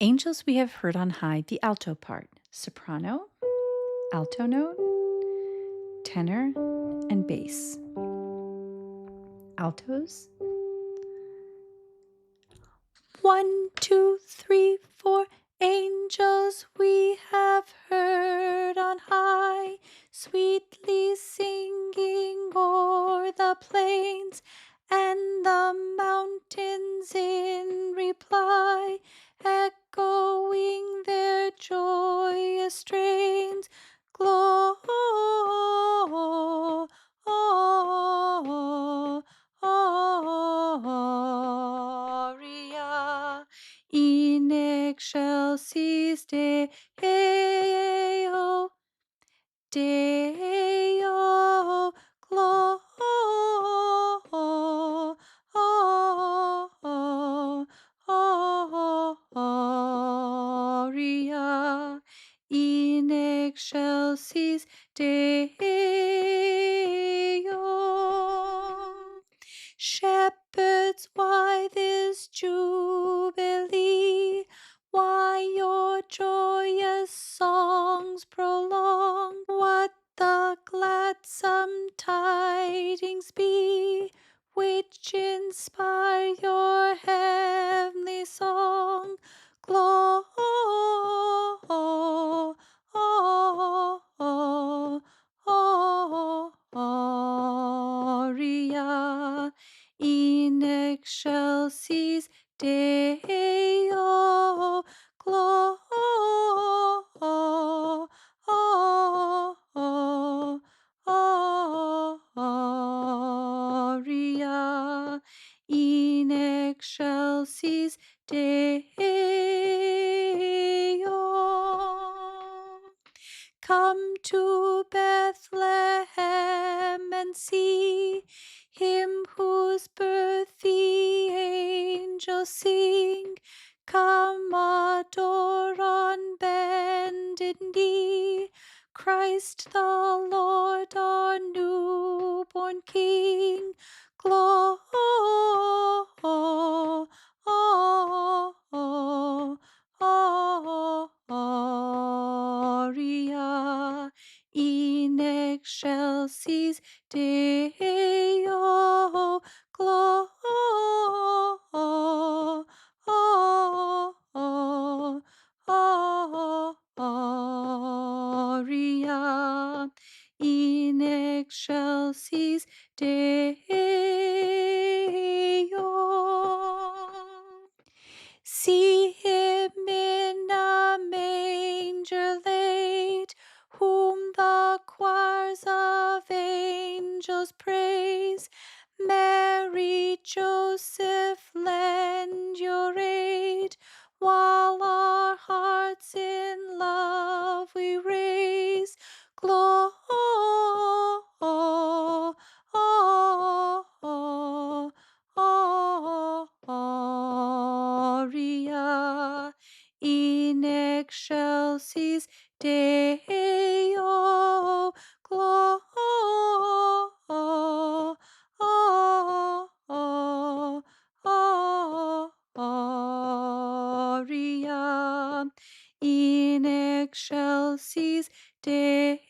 Angels we have heard on high, the alto part, soprano, alto note, tenor, and bass. Altos. 1, 2, 3, 4. Angels we have heard on high, sweetly singing o'er the plains and the mountains in reply, echoing their joyous strains. Gloria in excelsis Deo, Deo, Gloria in excelsis Deo. Shepherds, why this jubilee? Why your joyous songs prolong? What the gladsome tidings be, which inspire your heavenly song? Gloria in excelsis Deo, Gloria in excelsis Deo. Come to Bethlehem and see him whose birth the angels sing. Come adore on bended knee Christ the Lord, our newborn King. Gloria in excelsis Deo, Gloria in excelsis Deo. See him in a manger laid, whom the choirs of angels praise. Mary, Joseph, lend your aid, while our hearts in love we raise. Gloria in excelsis Deo, Gloria in excelsis Deo.